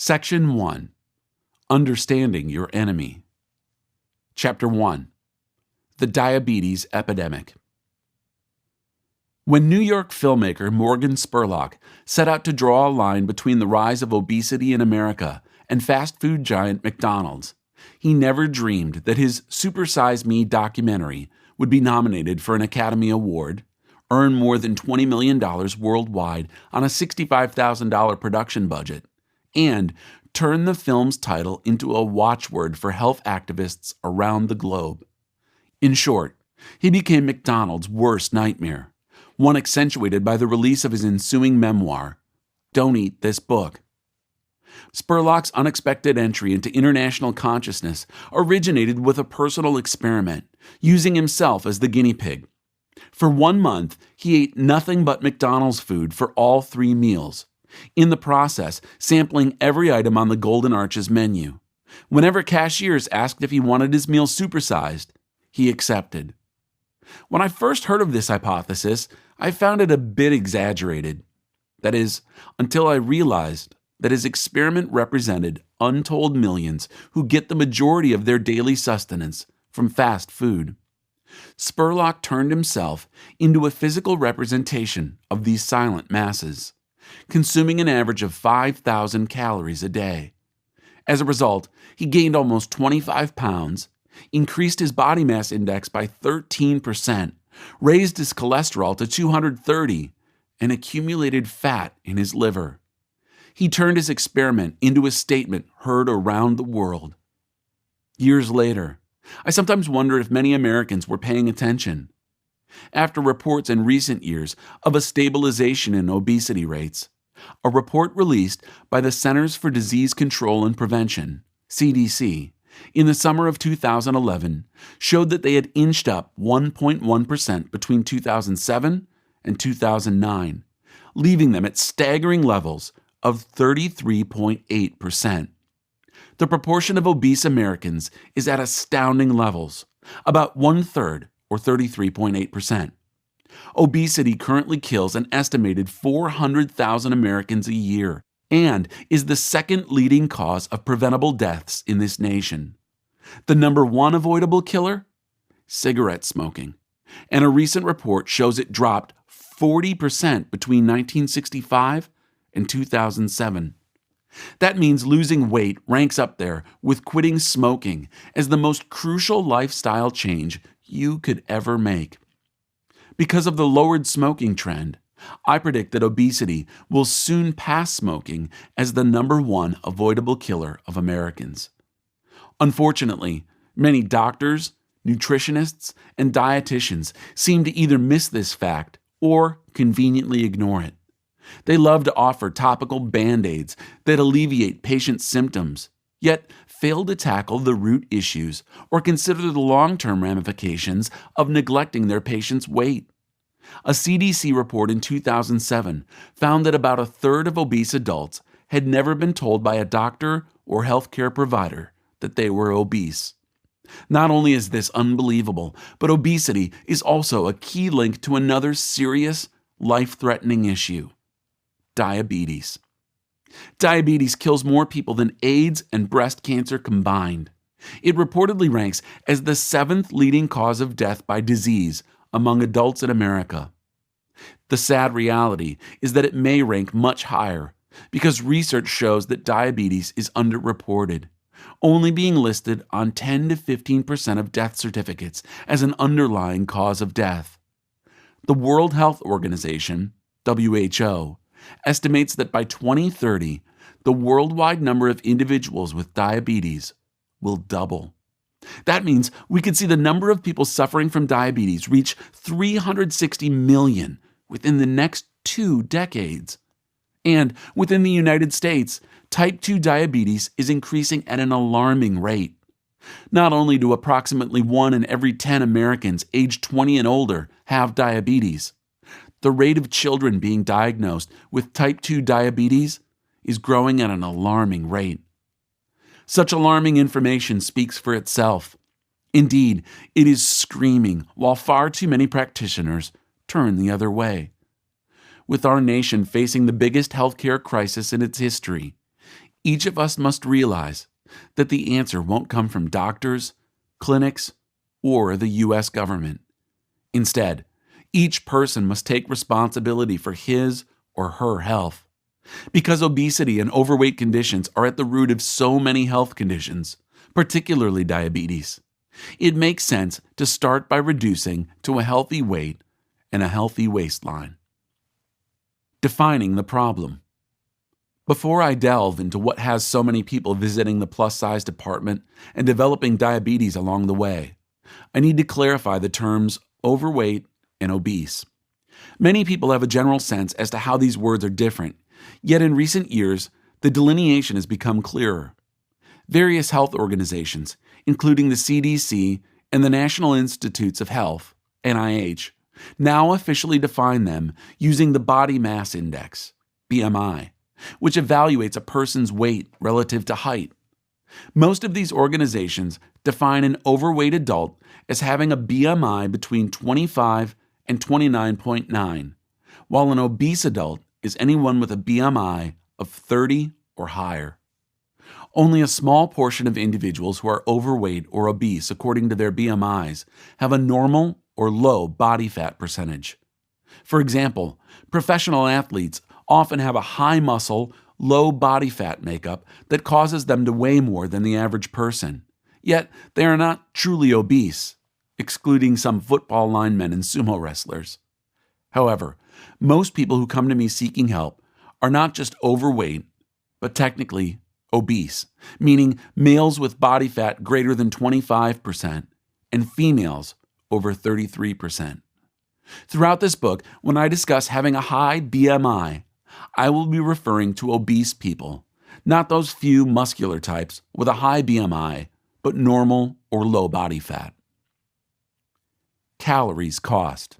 Section 1. Understanding Your Enemy. Chapter 1. The Diabetes Epidemic. When New York filmmaker Morgan Spurlock set out to draw a line between the rise of obesity in America and fast food giant McDonald's, he never dreamed that his Super Size Me documentary would be nominated for an Academy Award, earn more than $20 million worldwide on a $65,000 production budget, and turn the film's title into a watchword for health activists around the globe. In short, he became McDonald's worst nightmare, one accentuated by the release of his ensuing memoir, Don't Eat This Book. Spurlock's unexpected entry into international consciousness originated with a personal experiment, using himself as the guinea pig. For 1 month, he ate nothing but McDonald's food for all 3 meals, in the process sampling every item on the Golden Arches menu. Whenever cashiers asked if he wanted his meal supersized, he accepted. When I first heard of this hypothesis, I found it a bit exaggerated. That is, until I realized that his experiment represented untold millions who get the majority of their daily sustenance from fast food. Spurlock turned himself into a physical representation of these silent masses, consuming an average of 5,000 calories a day. As a result, he gained almost 25 pounds, increased his body mass index by 13%, raised his cholesterol to 230, and accumulated fat in his liver. He turned his experiment into a statement heard around the world. Years later, I sometimes wonder if many Americans were paying attention. After reports in recent years of a stabilization in obesity rates, a report released by the Centers for Disease Control and Prevention, CDC, in the summer of 2011 showed that they had inched up 1.1% between 2007 and 2009, leaving them at staggering levels of 33.8%. The proportion of obese Americans is at astounding levels, about 1/3 or 33.8%. Obesity currently kills an estimated 400,000 Americans a year and is the second leading cause of preventable deaths in this nation. The number 1 avoidable killer? Cigarette smoking. And a recent report shows it dropped 40% between 1965 and 2007. That means losing weight ranks up there with quitting smoking as the most crucial lifestyle change you could ever make. Because of the lowered smoking trend, I predict that obesity will soon pass smoking as the number 1 avoidable killer of Americans. Unfortunately, many doctors, nutritionists, and dietitians seem to either miss this fact or conveniently ignore it. They love to offer topical Band-Aids that alleviate patients' symptoms, yet fail to tackle the root issues or consider the long-term ramifications of neglecting their patients' weight. A CDC report in 2007 found that about 1/3 of obese adults had never been told by a doctor or healthcare provider that they were obese. Not only is this unbelievable, but obesity is also a key link to another serious, life-threatening issue: diabetes. Diabetes kills more people than AIDS and breast cancer combined. It reportedly ranks as the 7th leading cause of death by disease among adults in America. The sad reality is that it may rank much higher because research shows that diabetes is underreported, only being listed on 10 to 15% of death certificates as an underlying cause of death. The World Health Organization, WHO, estimates that by 2030, the worldwide number of individuals with diabetes will double. That means we could see the number of people suffering from diabetes reach 360 million within the next 2 decades. And within the United States, type 2 diabetes is increasing at an alarming rate. Not only do approximately 1 in every 10 Americans aged 20 and older have diabetes, the rate of children being diagnosed with type 2 diabetes is growing at an alarming rate. Such alarming information speaks for itself. Indeed, it is screaming while far too many practitioners turn the other way. With our nation facing the biggest healthcare crisis in its history, Each of us must realize that the answer won't come from doctors, clinics, or the U.S. government. Instead, each person must take responsibility for his or her health. Because obesity and overweight conditions are at the root of so many health conditions, particularly diabetes, it makes sense to start by reducing to a healthy weight and a healthy waistline. Defining the problem. Before I delve into what has so many people visiting the plus-size department and developing diabetes along the way, I need to clarify the terms overweight and obese. Many people have a general sense as to how these words are different, yet in recent years, the delineation has become clearer. Various health organizations, including the CDC and the National Institutes of Health, NIH, now officially define them using the Body Mass Index, BMI, which evaluates a person's weight relative to height. Most of these organizations define an overweight adult as having a BMI between 25 and 29.9, while an obese adult is anyone with a BMI of 30 or higher. Only a small portion of individuals who are overweight or obese according to their BMIs have a normal or low body fat percentage. For example, professional athletes often have a high muscle, low body fat makeup that causes them to weigh more than the average person, yet they are not truly obese, excluding some football linemen and sumo wrestlers. However, most people who come to me seeking help are not just overweight, but technically obese, meaning males with body fat greater than 25% and females over 33%. Throughout this book, when I discuss having a high BMI, I will be referring to obese people, not those few muscular types with a high BMI, but normal or low body fat. Calories cost.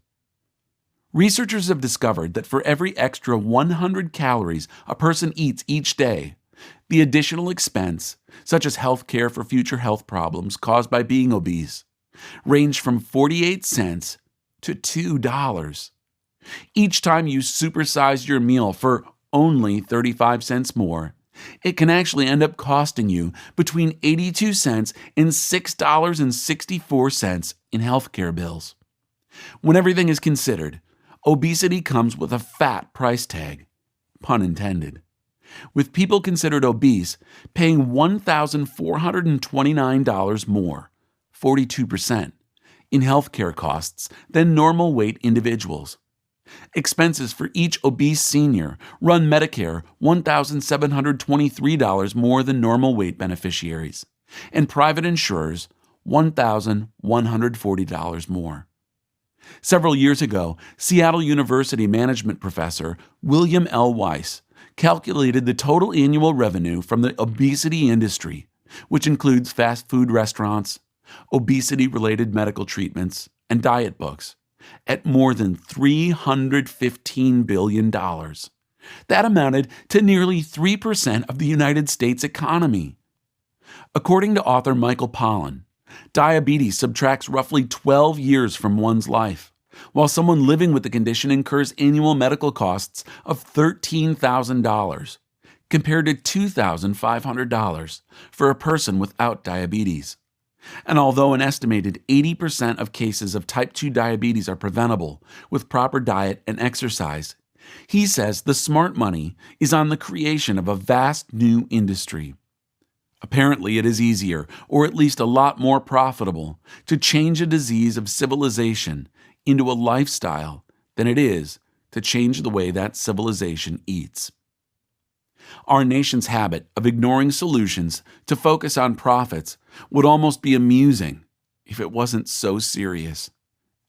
Researchers have discovered that for every extra 100 calories a person eats each day, the additional expense, such as health care for future health problems caused by being obese, range from 48 cents to $2. Each time you supersize your meal for only 35 cents more, it can actually end up costing you between 82 cents and $6.64 in healthcare bills. When everything is considered, obesity comes with a fat price tag, pun intended, with people considered obese paying $1,429 more, 42%, in healthcare costs than normal weight individuals. Expenses for each obese senior run Medicare $1,723 more than normal weight beneficiaries, and private insurers $1,140 more. Several years ago, Seattle University management professor William L. Weiss calculated the total annual revenue from the obesity industry, which includes fast food restaurants, obesity-related medical treatments, and diet books, at more than $315 billion. That amounted to nearly 3% of the United States economy. According to author Michael Pollan, diabetes subtracts roughly 12 years from one's life, while someone living with the condition incurs annual medical costs of $13,000, compared to $2,500 for a person without diabetes. And although an estimated 80% of cases of type 2 diabetes are preventable with proper diet and exercise, he says the smart money is on the creation of a vast new industry. Apparently, it is easier, or at least a lot more profitable, to change a disease of civilization into a lifestyle than it is to change the way that civilization eats. Our nation's habit of ignoring solutions to focus on profits would almost be amusing if it wasn't so serious.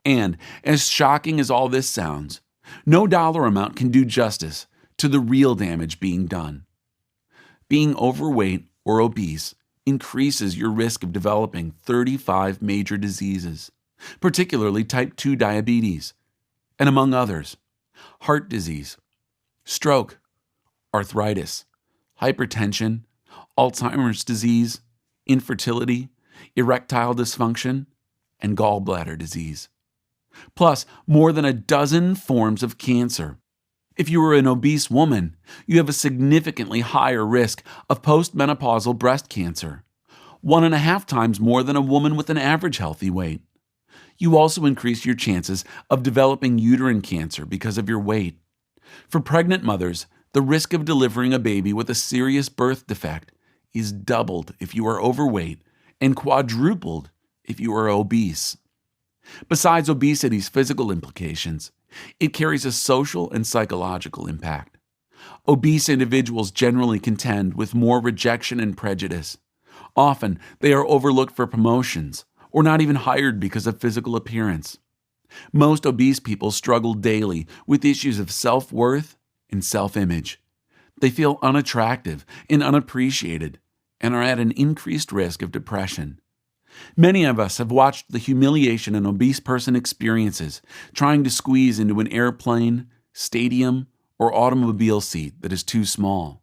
And, as shocking as all this sounds, no dollar amount can do justice to the real damage being done. Being overweight or obese increases your risk of developing 35 major diseases, particularly type 2 diabetes, and among others, heart disease, stroke, arthritis, hypertension, Alzheimer's disease, infertility, erectile dysfunction, and gallbladder disease. Plus, more than a dozen forms of cancer, If you are an obese woman, you have a significantly higher risk of postmenopausal breast cancer, 1.5 times more than a woman with an average healthy weight. You also increase your chances of developing uterine cancer because of your weight. For pregnant mothers, the risk of delivering a baby with a serious birth defect is doubled if you are overweight and quadrupled if you are obese. Besides obesity's physical implications, it carries a social and psychological impact. Obese individuals generally contend with more rejection and prejudice. Often, they are overlooked for promotions or not even hired because of physical appearance. Most obese people struggle daily with issues of self-worth and self-image. They feel unattractive and unappreciated and are at an increased risk of depression. Many of us have watched the humiliation an obese person experiences trying to squeeze into an airplane, stadium, or automobile seat that is too small.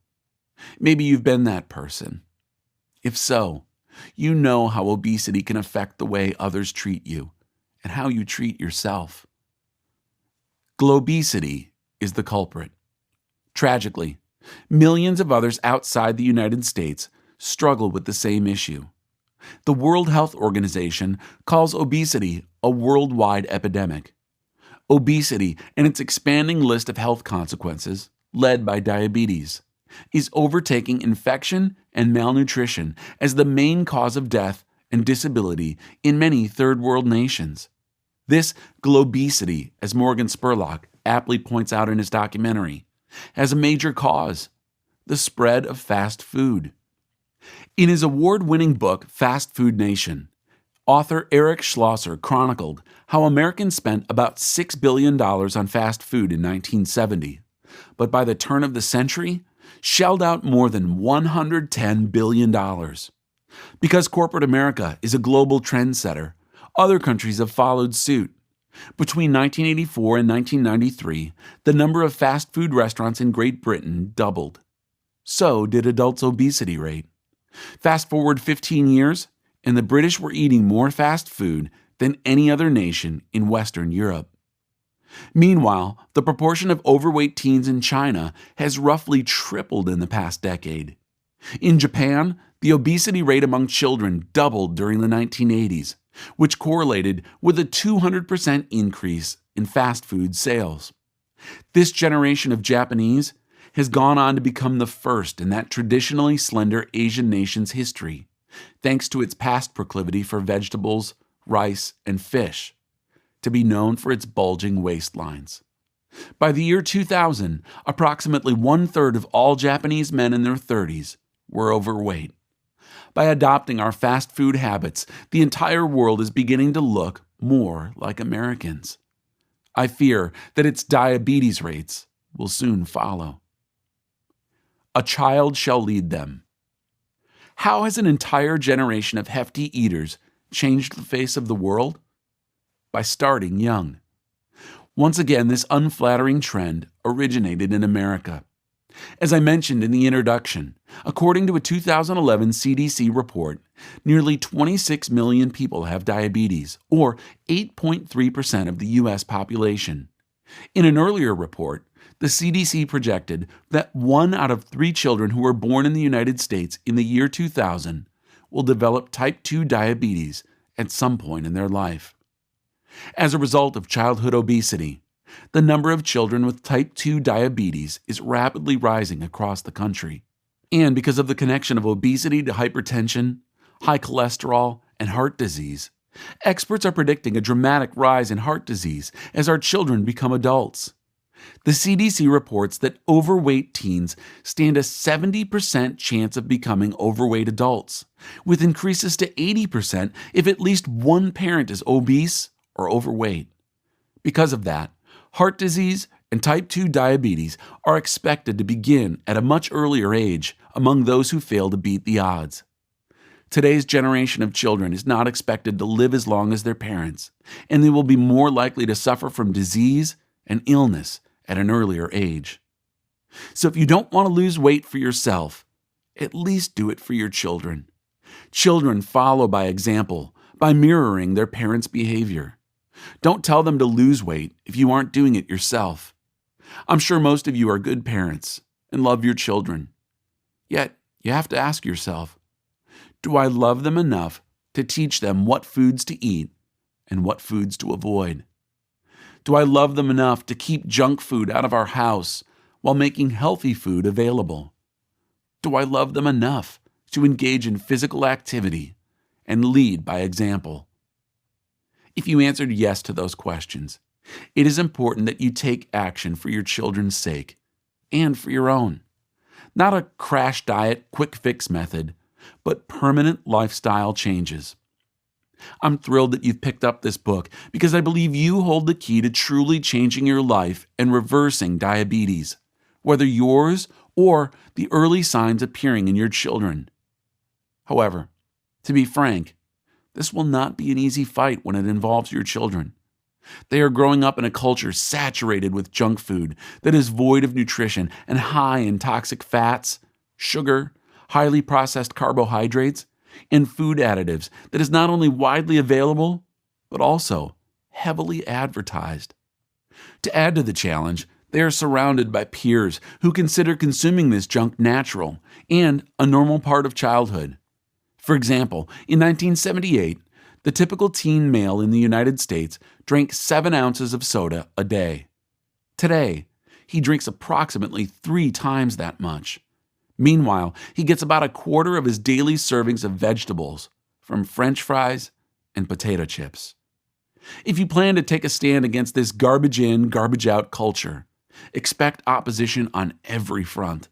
Maybe you've been that person. If so, you know how obesity can affect the way others treat you and how you treat yourself. Globesity is the culprit. Tragically, millions of others outside the United States struggle with the same issue. The World Health Organization calls obesity a worldwide epidemic. Obesity and its expanding list of health consequences, led by diabetes, is overtaking infection and malnutrition as the main cause of death and disability in many third-world nations. This globesity, as Morgan Spurlock aptly points out in his documentary, has a major cause: the spread of fast food. In his award-winning book, Fast Food Nation, author Eric Schlosser chronicled how Americans spent about $6 billion on fast food in 1970, but by the turn of the century, shelled out more than $110 billion. Because corporate America is a global trendsetter, other countries have followed suit. Between 1984 and 1993, the number of fast food restaurants in Great Britain doubled. So did adults' obesity rate. Fast forward 15 years, and the British were eating more fast food than any other nation in Western Europe. Meanwhile, the proportion of overweight teens in China has roughly tripled in the past decade. In Japan, the obesity rate among children doubled during the 1980s, which correlated with a 200% increase in fast food sales. This generation of Japanese has gone on to become the first in that traditionally slender Asian nation's history, thanks to its past proclivity for vegetables, rice, and fish, to be known for its bulging waistlines. By the year 2000, approximately 1/3 of all Japanese men in their 30s were overweight. By adopting our fast food habits, the entire world is beginning to look more like Americans. I fear that its diabetes rates will soon follow. A child shall lead them. How has an entire generation of hefty eaters changed the face of the world? By starting young. Once again, this unflattering trend originated in America. As I mentioned in the introduction, according to a 2011 CDC report, nearly 26 million people have diabetes, or 8.3% of the U.S. population. In an earlier report, the CDC projected that 1 out of 3 children who were born in the United States in the year 2000 will develop type 2 diabetes at some point in their life. As a result of childhood obesity, the number of children with type 2 diabetes is rapidly rising across the country. And because of the connection of obesity to hypertension, high cholesterol, and heart disease, experts are predicting a dramatic rise in heart disease as our children become adults. The CDC reports that overweight teens stand a 70% chance of becoming overweight adults, with increases to 80% if at least one parent is obese or overweight. Because of that, heart disease and type 2 diabetes are expected to begin at a much earlier age among those who fail to beat the odds. Today's generation of children is not expected to live as long as their parents, and they will be more likely to suffer from disease and illness at an earlier age. So if you don't want to lose weight for yourself, at least do it for your children. Children follow by example, by mirroring their parents' behavior. Don't tell them to lose weight if you aren't doing it yourself. I'm sure most of you are good parents and love your children. Yet, you have to ask yourself, do I love them enough to teach them what foods to eat and what foods to avoid? Do I love them enough to keep junk food out of our house while making healthy food available? Do I love them enough to engage in physical activity and lead by example? If you answered yes to those questions, it is important that you take action for your children's sake and for your own. Not a crash diet, quick fix method, but permanent lifestyle changes. I'm thrilled that you've picked up this book because I believe you hold the key to truly changing your life and reversing diabetes, whether yours or the early signs appearing in your children. However, to be frank, this will not be an easy fight when it involves your children. They are growing up in a culture saturated with junk food that is void of nutrition and high in toxic fats, sugar, highly processed carbohydrates, and food additives that is not only widely available, but also heavily advertised. To add to the challenge, they are surrounded by peers who consider consuming this junk natural and a normal part of childhood. For example, in 1978, the typical teen male in the United States drank 7 ounces of soda a day. Today, he drinks approximately 3 times that much. Meanwhile, he gets about a quarter of his daily servings of vegetables from French fries and potato chips. If you plan to take a stand against this garbage in, garbage out culture, expect opposition on every front.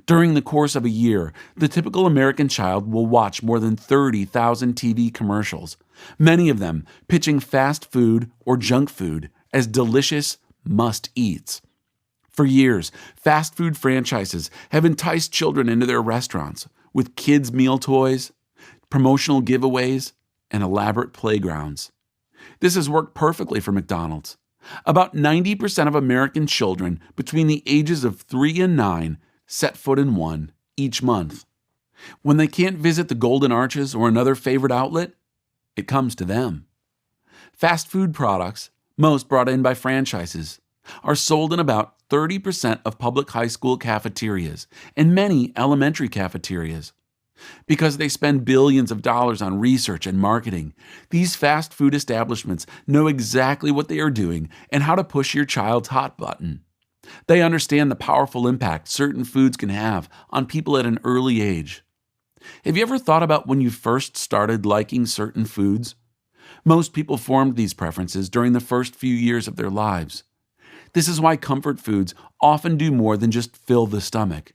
During the course of a year, the typical American child will watch more than 30,000 TV commercials, many of them pitching fast food or junk food as delicious must-eats. For years, fast food franchises have enticed children into their restaurants with kids' meal toys, promotional giveaways, and elaborate playgrounds. This has worked perfectly for McDonald's. About 90% of American children between the ages of 3 and 9 set foot in one each month. When they can't visit the Golden Arches or another favorite outlet, it comes to them. Fast food products, most brought in by franchises, are sold in about 30% of public high school cafeterias and many elementary cafeterias. Because they spend billions of dollars on research and marketing, these fast food establishments know exactly what they are doing and how to push your child's hot button. They understand the powerful impact certain foods can have on people at an early age. Have you ever thought about when you first started liking certain foods? Most people formed these preferences during the first few years of their lives. This is why comfort foods often do more than just fill the stomach.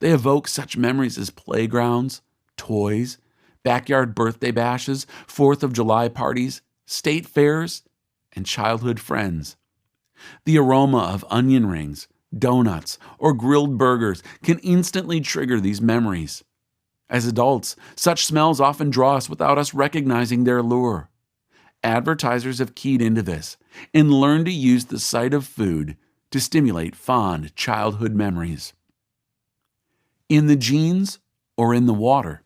They evoke such memories as playgrounds, toys, backyard birthday bashes, 4th of July parties, state fairs, and childhood friends. The aroma of onion rings, donuts, or grilled burgers can instantly trigger these memories. As adults, such smells often draw us without us recognizing their lure. Advertisers have keyed into this and learned to use the sight of food to stimulate fond childhood memories. In the genes or in the water?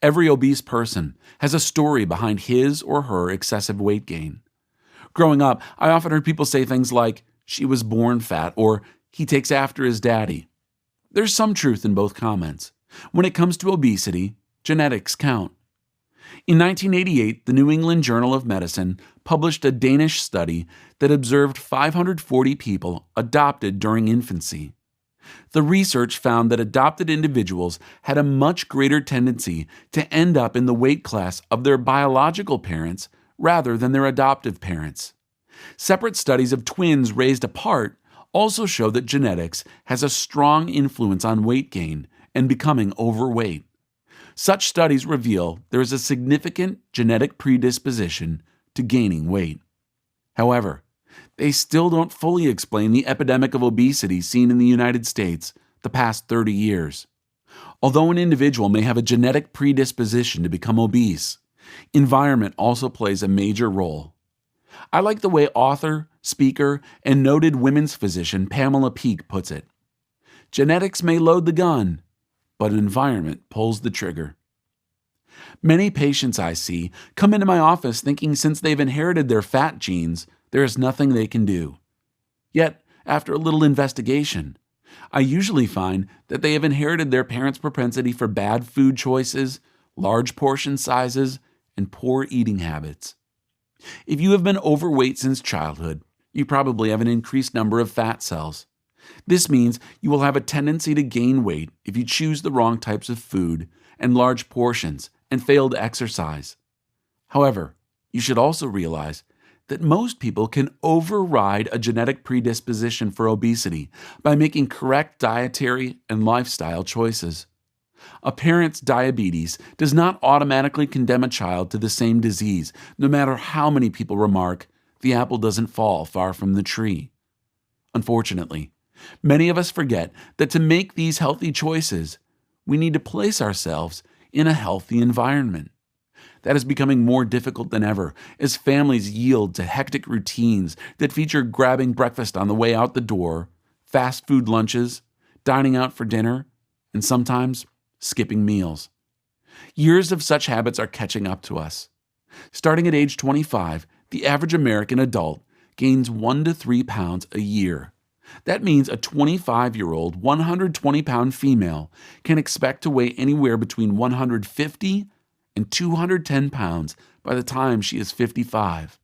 Every obese person has a story behind his or her excessive weight gain. Growing up, I often heard people say things like, "She was born fat," or "He takes after his daddy." There's some truth in both comments. When it comes to obesity, genetics count. In 1988, the New England Journal of Medicine published a Danish study that observed 540 people adopted during infancy. The research found that adopted individuals had a much greater tendency to end up in the weight class of their biological parents rather than their adoptive parents. Separate studies of twins raised apart also show that genetics has a strong influence on weight gain and becoming overweight. Such studies reveal there is a significant genetic predisposition to gaining weight. However, they still don't fully explain the epidemic of obesity seen in the United States the past 30 years. Although an individual may have a genetic predisposition to become obese, environment also plays a major role. I like the way author, speaker, and noted women's physician Pamela Peeke puts it. Genetics may load the gun, but environment pulls the trigger. Many patients I see come into my office thinking since they've inherited their fat genes, there is nothing they can do. Yet, after a little investigation, I usually find that they have inherited their parents' propensity for bad food choices, large portion sizes, and poor eating habits. If you have been overweight since childhood, you probably have an increased number of fat cells. This means you will have a tendency to gain weight if you choose the wrong types of food and large portions and fail to exercise. However, you should also realize that most people can override a genetic predisposition for obesity by making correct dietary and lifestyle choices. A parent's diabetes does not automatically condemn a child to the same disease, no matter how many people remark, "The apple doesn't fall far from the tree." Unfortunately, many of us forget that to make these healthy choices, we need to place ourselves in a healthy environment. That is becoming more difficult than ever as families yield to hectic routines that feature grabbing breakfast on the way out the door, fast food lunches, dining out for dinner, and sometimes skipping meals. Years of such habits are catching up to us. Starting at age 25, the average American adult gains 1 to 3 pounds a year. That means a 25-year-old, 120-pound female can expect to weigh anywhere between 150 and 210 pounds by the time she is 55.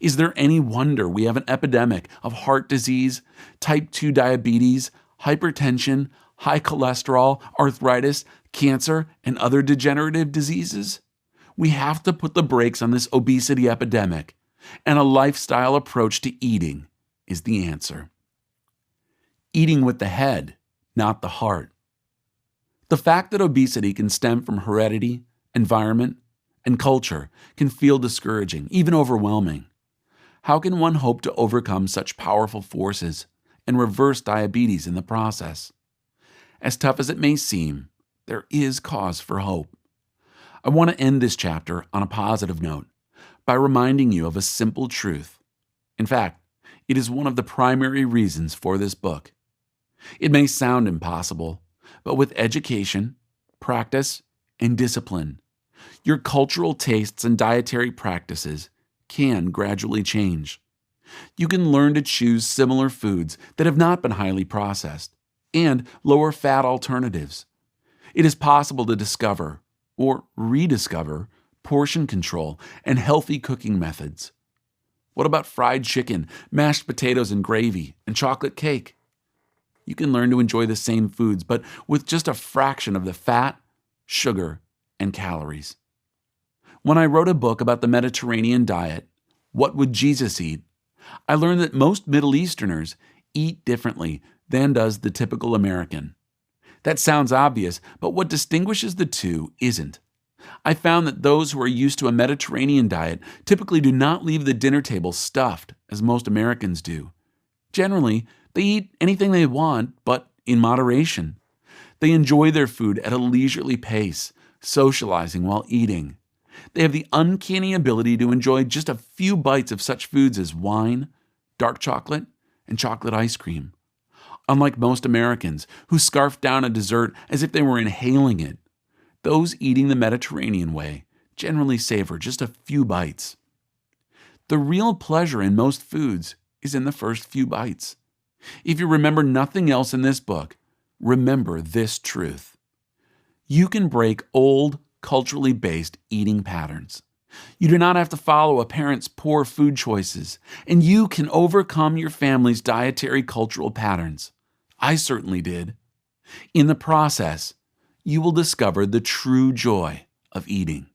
Is there any wonder we have an epidemic of heart disease, type 2 diabetes, hypertension, high cholesterol, arthritis, cancer, and other degenerative diseases? We have to put the brakes on this obesity epidemic, and a lifestyle approach to eating is the answer. Eating with the head, not the heart. The fact that obesity can stem from heredity, environment, and culture can feel discouraging, even overwhelming. How can one hope to overcome such powerful forces and reverse diabetes in the process? As tough as it may seem, there is cause for hope. I want to end this chapter on a positive note by reminding you of a simple truth. In fact, it is one of the primary reasons for this book. It may sound impossible, but with education, practice, and discipline, your cultural tastes and dietary practices can gradually change. You can learn to choose similar foods that have not been highly processed and lower fat alternatives. It is possible to discover or rediscover portion control and healthy cooking methods. What about fried chicken, mashed potatoes and gravy, and chocolate cake? You can learn to enjoy the same foods, but with just a fraction of the fat, sugar, and calories. When I wrote a book about the Mediterranean diet, What Would Jesus Eat?, I learned that most Middle Easterners eat differently than does the typical American. That sounds obvious, but what distinguishes the two isn't. I found that those who are used to a Mediterranean diet typically do not leave the dinner table stuffed, as most Americans do. Generally, they eat anything they want, but in moderation. They enjoy their food at a leisurely pace, socializing while eating. They have the uncanny ability to enjoy just a few bites of such foods as wine, dark chocolate, and chocolate ice cream. Unlike most Americans, who scarf down a dessert as if they were inhaling it, those eating the Mediterranean way generally savor just a few bites. The real pleasure in most foods is in the first few bites. If you remember nothing else in this book, remember this truth. You can break old, culturally based eating patterns. You do not have to follow a parent's poor food choices, and you can overcome your family's dietary cultural patterns. I certainly did. In the process, you will discover the true joy of eating.